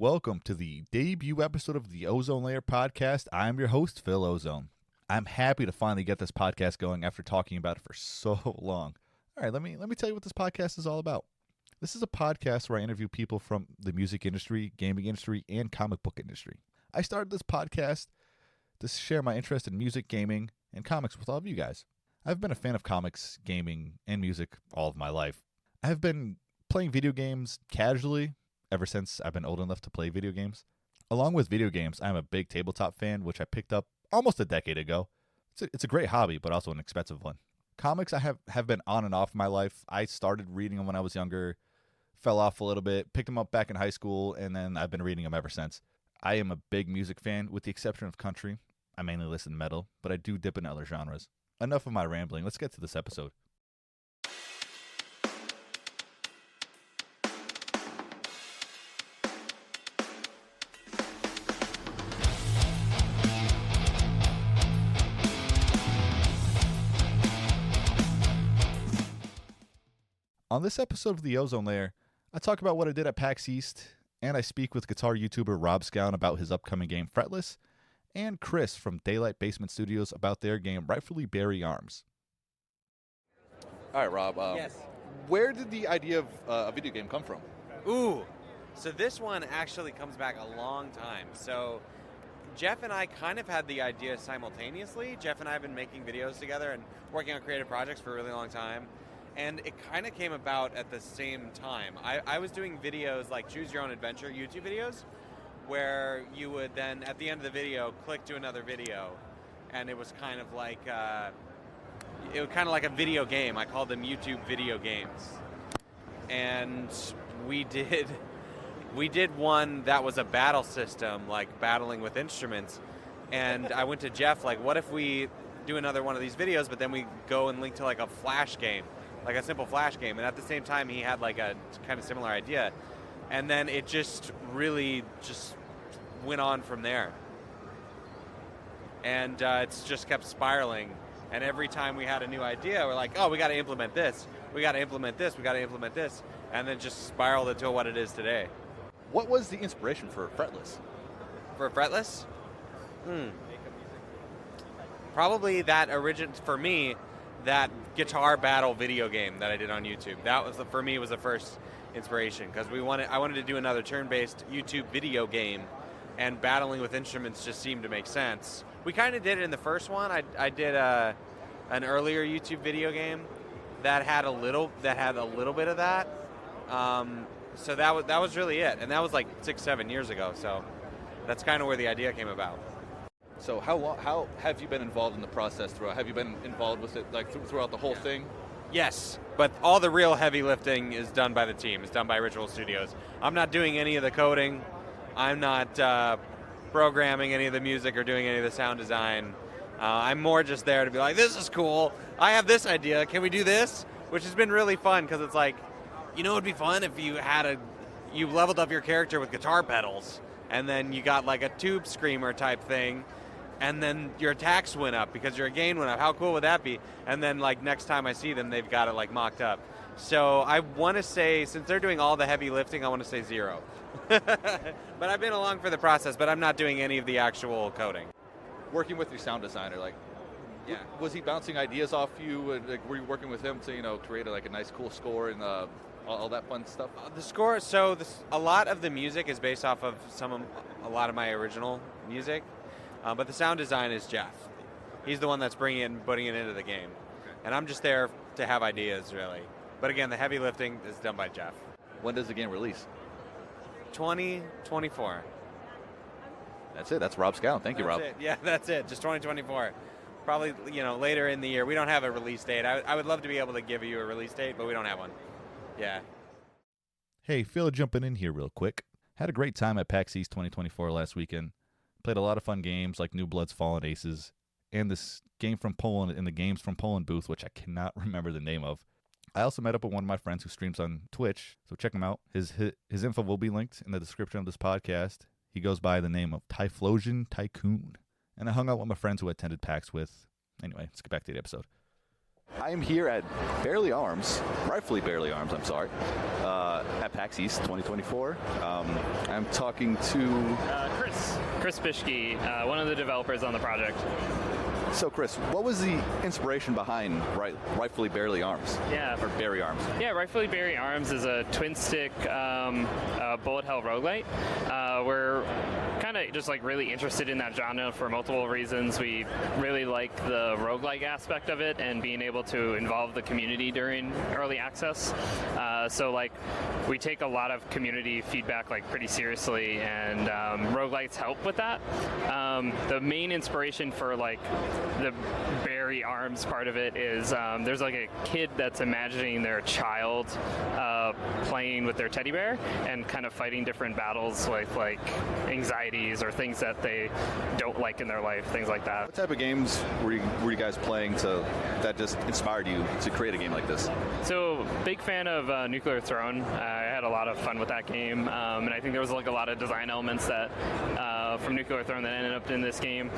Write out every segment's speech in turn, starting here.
Welcome to the debut episode of the Ozzone Layer podcast. I'm your host, Phil Ozzone. I'm happy to finally get this podcast going after talking about it for so long. All right, let me tell you what this podcast is all about. This is a podcast where I interview people from the music industry, gaming industry, and comic book industry. I started this podcast to share my interest in music, gaming, and comics with all of you guys. I've been a fan of comics, gaming, and music all of my life. I've been playing video games casually ever since I've been old enough to play video games. Along with video games, I'm a big tabletop fan, which I picked up almost a decade ago. It's a great hobby, but also an expensive one. Comics I have been on and off in my life. I started reading them when I was younger, fell off a little bit, picked them up back in high school, and then I've been reading them ever since. I am a big music fan, with the exception of country. I mainly listen to metal, but I do dip in other genres. Enough of my rambling. Let's get to this episode. On this episode of the Ozzone Layer, I talk about what I did at PAX East, and I speak with guitar YouTuber Rob Scallon about his upcoming game Fretless, and Chris from Daylight Basement Studios about their game Rightfully Barry Arms. All right, Rob. Yes. Where did the idea of a video game come from? Ooh, so this one actually comes back a long time. So Jeff and I kind of had the idea simultaneously. Jeff and I have been making videos together and working on creative projects for a really long time. And it kind of came about at the same time. I was doing videos like Choose Your Own Adventure YouTube videos, where you would then, at the end of the video, click to another video. And it was kind of like a video game. I called them YouTube video games. And we did one that was a battle system, like battling with instruments. And I went to Jeff, like, what if we do another one of these videos, but then we go and link to like a Flash game, like a simple Flash game. And at the same time, he had like a kind of similar idea. And then it just really just went on from there. And it's just kept spiraling. And every time we had a new idea, we're like, oh, we got to implement this. We got to implement this. We got to implement this. And then just spiraled into what it is today. What was the inspiration for Fretless? For Fretless? Probably for me, that guitar battle video game that I did on YouTube. That was for me was the first inspiration, because I wanted to do another turn-based YouTube video game, and battling with instruments just seemed to make sense. We kind of did it in the first one. I did an earlier YouTube video game that had a little bit of that. So that was really it, and that was like 6-7 years ago. So that's kind of where the idea came about. So how have you been involved in the process throughout? Have you been involved with it like throughout the whole thing? Yes, but all the real heavy lifting is done by the team. It's done by Ritual Studios. I'm not doing any of the coding. I'm not programming any of the music or doing any of the sound design. I'm more just there to be like, this is cool. I have this idea. Can we do this? Which has been really fun, because it's like, it would be fun if you you leveled up your character with guitar pedals, and then you got like a tube screamer type thing, and then your attacks went up because your gain went up. How cool would that be? And then like next time I see them, they've got it like mocked up. So I want to say, since they're doing all the heavy lifting, I want to say 0. But I've been along for the process, but I'm not doing any of the actual coding. Working with your sound designer, Yeah. Was he bouncing ideas off you? And, were you working with him to create a nice cool score and all that fun stuff? The score. So a lot of the music is based off of a lot of my original music, but the sound design is Jeff. He's the one that's putting it into the game, and I'm just there to have ideas, really. But again, the heavy lifting is done by Jeff. When does the game release? 2024. That's it. That's Rob Scallon. Thank you, Rob. That's it. Yeah, that's it. Just 2024. Probably, later in the year. We don't have a release date. I would love to be able to give you a release date, but we don't have one. Yeah. Hey, Phil, jumping in here real quick. Had a great time at PAX East 2024 last weekend. Played a lot of fun games like New Blood's Fallen Aces, and this game from Poland in the Games from Poland booth, which I cannot remember the name of. I also met up with one of my friends who streams on Twitch, so check him out. His info will be linked in the description of this podcast. He goes by the name of Typhlosion Tycoon. And I hung out with my friends who attended PAX with. Anyway, let's get back to the episode. I am here at Rightfully Barely Arms, I'm sorry, at PAX East 2024. I'm talking to... Chris Bishke, one of the developers on the project. So, Chris, what was the inspiration behind Rightfully Barely Arms? Yeah. Or Barely Arms? Yeah, Rightfully Barely Arms is a twin-stick bullet hell roguelite. We're kind of just like really interested in that genre for multiple reasons. We really like the roguelike aspect of it and being able to involve the community during early access. So like we take a lot of community feedback like pretty seriously, and roguelites help with that. The main inspiration for like the Barely Arms part of it is there's like a kid that's imagining their child playing with their teddy bear and kind of fighting different battles with like anxieties or things that they don't like in their life, things like that. What type of games were you guys playing that just inspired you to create a game like this? So, big fan of Nuclear Throne. I had a lot of fun with that game, and I think there was like a lot of design elements that from Nuclear Throne that ended up in this game.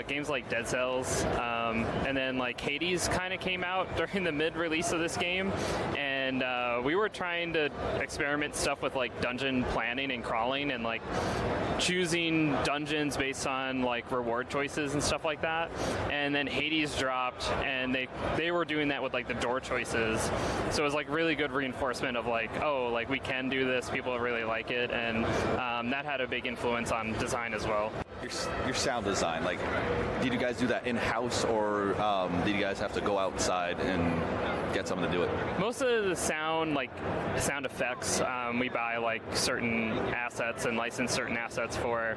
Games like Dead Cells, and then like Hades kind of came out during the mid-release of this game, and we were trying to experiment stuff with like dungeon planning and crawling and like choosing dungeons based on like reward choices and stuff like that. And then Hades dropped, and they were doing that with like the door choices, so it was like really good reinforcement of like, oh, like we can do this, people really like it, and that had a big influence on design as well. Your sound design, like, did you guys do that in-house, or did you guys have to go outside and get someone to do it? Most of the sound effects, we buy like certain assets and license certain assets for.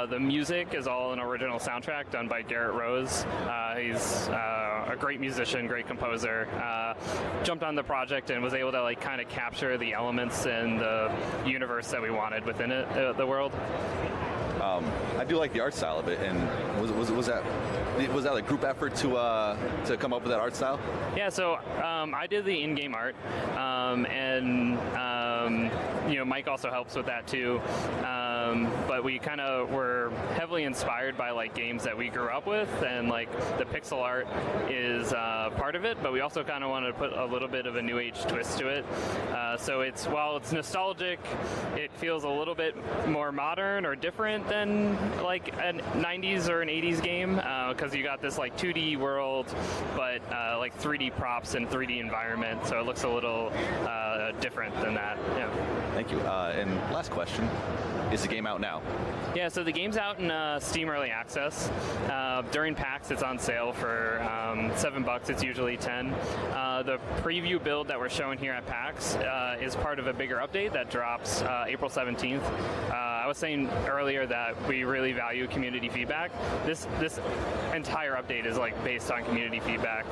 The music is all an original soundtrack done by Garrett Rose. He's a great musician, great composer. Jumped on the project and was able to like kind of capture the elements and the universe that we wanted within it, the world. I do like the art style of it, and was that a group effort to come up with that art style? Yeah, so I did the in-game art, and Mike also helps with that too. But we kind of were heavily inspired by like games that we grew up with, and like the pixel art is part of it. But we also kind of wanted to put a little bit of a new age twist to it. So while it's nostalgic, it feels a little bit more modern or different than like a 90s or an 80s game, because you got this like 2D world, but like 3D props and 3D environment, so it looks a little different than that. Yeah. Thank you. And last question. Is the game out now? Yeah, so the game's out in Steam Early Access. During PAX, it's on sale for $7. It's usually $10. The preview build that we're showing here at PAX is part of a bigger update that drops April 17th. I was saying earlier that we really value community feedback. This entire update is like based on community feedback.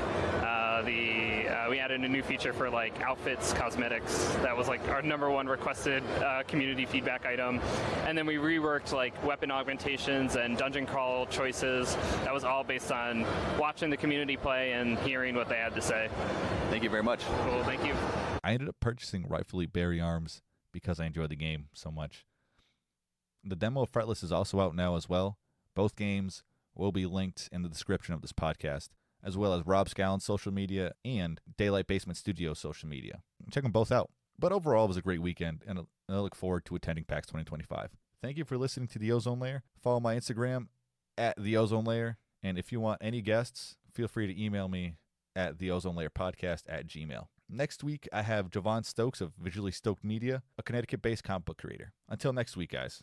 We added a new feature for like outfits, cosmetics. That was like our #1 requested community feedback item. And then we reworked like weapon augmentations and dungeon crawl choices. That was all based on watching the community play and hearing what they had to say. Thank you very much. Cool, thank you. I ended up purchasing Rightfully Barely Arms because I enjoyed the game so much. The demo of Fretless is also out now as well. Both games will be linked in the description of this podcast, as well as Rob Scallon's social media and Daylight Basement Studios' social media. Check them both out. But overall, it was a great weekend, and I look forward to attending PAX 2025. Thank you for listening to The Ozzone Layer. Follow my Instagram at The Ozzone Layer, and if you want any guests, feel free to email me at theozonelayerpodcast@gmail.com. Next week, I have Javon Stokes of Visually Stoked Media, a Connecticut-based comic book creator. Until next week, guys.